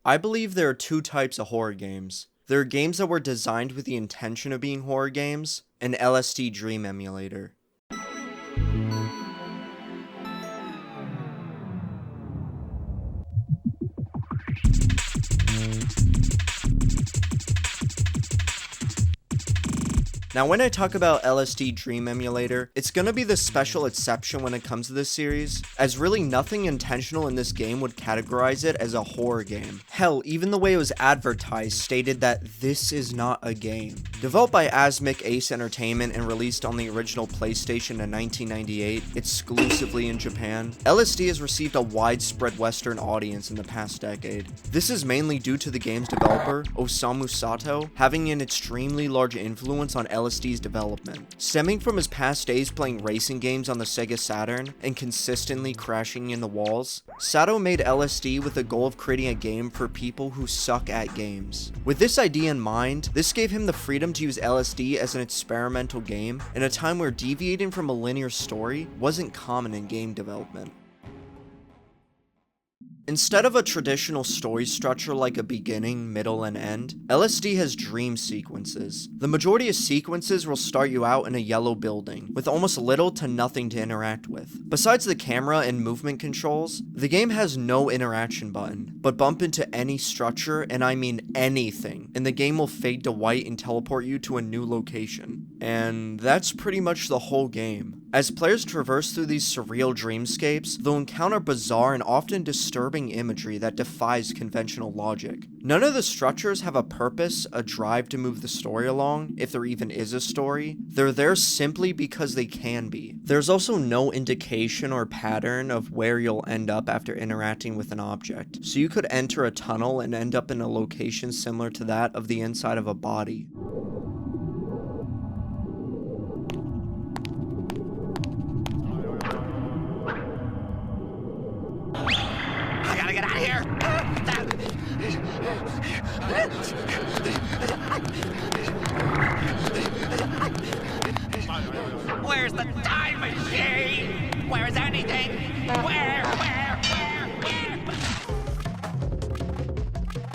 I believe there are two types of horror games. There are games that were designed with the intention of being horror games, and LSD Dream Emulator. Now when I talk about LSD Dream Emulator, it's gonna be the special exception when it comes to this series, as really nothing intentional in this game would categorize it as a horror game. Hell, even the way it was advertised stated that this is not a game. Developed by Asmik Ace Entertainment and released on the original PlayStation in 1998, exclusively in Japan, LSD has received a widespread Western audience in the past decade. This is mainly due to the game's developer, Osamu Sato, having an extremely large influence on LSD's development. Stemming from his past days playing racing games on the Sega Saturn and consistently crashing into walls, Sato made LSD with the goal of creating a game for people who suck at games. With this idea in mind, this gave him the freedom to use LSD as an experimental game in a time where deviating from a linear story wasn't common in game development. Instead of a traditional story structure like a beginning, middle, and end, LSD has dream sequences. The majority of sequences will start you out in a yellow building, with almost little to nothing to interact with. Besides the camera and movement controls, the game has no interaction button, but bump into any structure, and I mean anything, and the game will fade to white and teleport you to a new location. And that's pretty much the whole game. As players traverse through these surreal dreamscapes, they'll encounter bizarre and often disturbing imagery that defies conventional logic. None of the structures have a purpose, a drive to move the story along, if there even is a story. They're there simply because they can be. There's also no indication or pattern of where you'll end up after interacting with an object, so you could enter a tunnel and end up in a location similar to that of the inside of a body. I gotta get out of here! Where's the time machine? Where is anything? Where?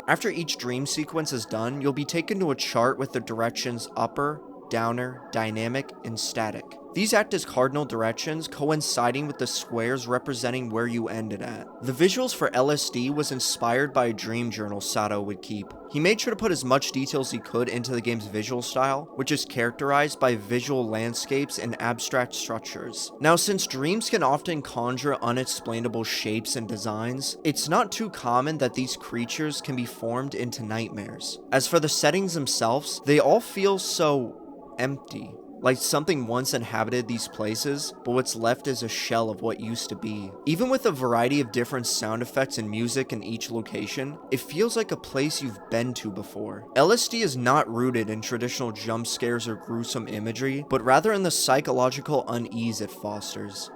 After each dream sequence is done, you'll be taken to a chart with the directions upper, downer, dynamic, and static. These act as cardinal directions, coinciding with the squares representing where you ended at. The visuals for LSD was inspired by a dream journal Sato would keep. He made sure to put as much detail as he could into the game's visual style, which is characterized by visual landscapes and abstract structures. Now, since dreams can often conjure unexplainable shapes and designs, it's not too common that these creatures can be formed into nightmares. As for the settings themselves, they all feel so empty. Like something once inhabited these places, but what's left is a shell of what used to be. Even with a variety of different sound effects and music in each location, it feels like a place you've been to before. LSD is not rooted in traditional jump scares or gruesome imagery, but rather in the psychological unease it fosters.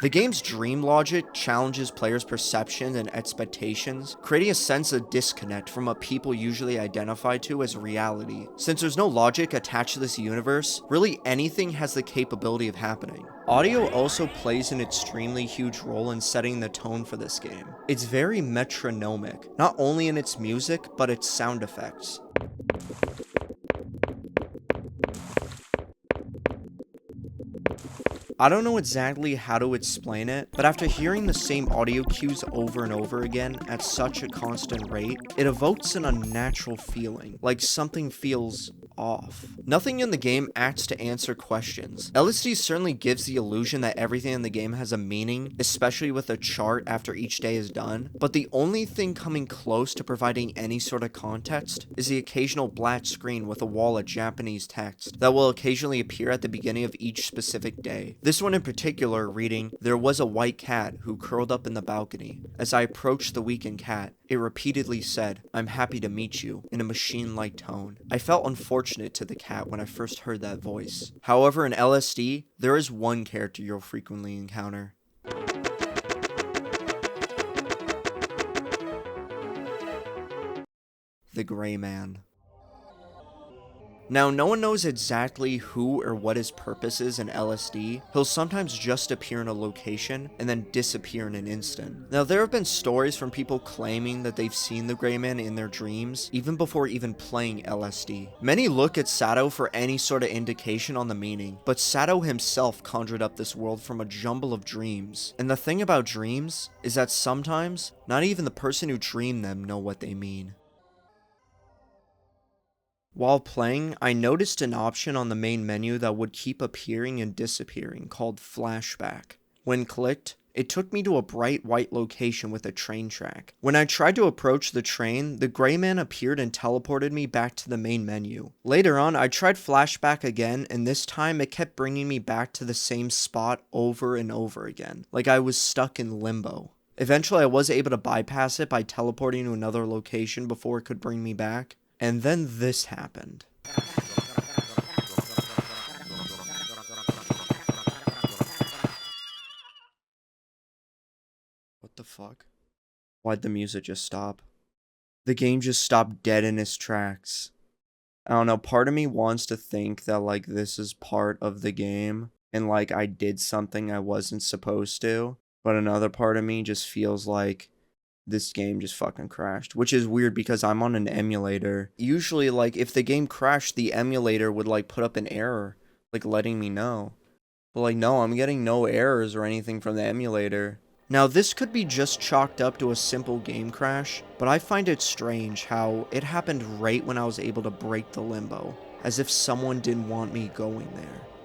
The game's dream logic challenges players' perceptions and expectations, creating a sense of disconnect from what people usually identify to as reality. Since there's no logic attached to this universe, really anything has the capability of happening. Audio also plays an extremely huge role in setting the tone for this game. It's very metronomic, not only in its music, but its sound effects. I don't know exactly how to explain it, but after hearing the same audio cues over and over again at such a constant rate, it evokes an unnatural feeling, like something feels off. Nothing in the game acts to answer questions. LSD certainly gives the illusion that everything in the game has a meaning, especially with a chart after each day is done, but the only thing coming close to providing any sort of context is the occasional black screen with a wall of Japanese text that will occasionally appear at the beginning of each specific day. This one in particular reading, "There was a white cat who curled up in the balcony. As I approached the weakened cat, it repeatedly said, 'I'm happy to meet you,' in a machine-like tone. I felt unfortunate to the cat when I first heard that voice." However, in LSD, there is one character you'll frequently encounter. The Gray Man. Now, no one knows exactly who or what his purpose is in LSD. He'll sometimes just appear in a location and then disappear in an instant. Now, there have been stories from people claiming that they've seen the Gray Man in their dreams, even before even playing LSD. Many look at Sato for any sort of indication on the meaning, but Sato himself conjured up this world from a jumble of dreams. And the thing about dreams is that sometimes, not even the person who dreamed them know what they mean. While playing, I noticed an option on the main menu that would keep appearing and disappearing called Flashback. When clicked, it took me to a bright white location with a train track. When I tried to approach the train, the Gray Man appeared and teleported me back to the main menu. Later on, I tried Flashback again, and this time it kept bringing me back to the same spot over and over again, like I was stuck in limbo. Eventually, I was able to bypass it by teleporting to another location before it could bring me back. And then this happened. What the fuck? Why'd the music just stop? The game just stopped dead in its tracks. I don't know, part of me wants to think that, like, this is part of the game, and, like, I did something I wasn't supposed to, but another part of me just feels like this game just fucking crashed, which is weird because I'm on an emulator. Usually, like, if the game crashed, the emulator would, like, put up an error, like, letting me know. But, like, no, I'm getting no errors or anything from the emulator. Now, this could be just chalked up to a simple game crash, but I find it strange how it happened right when I was able to break the limbo, as if someone didn't want me going there.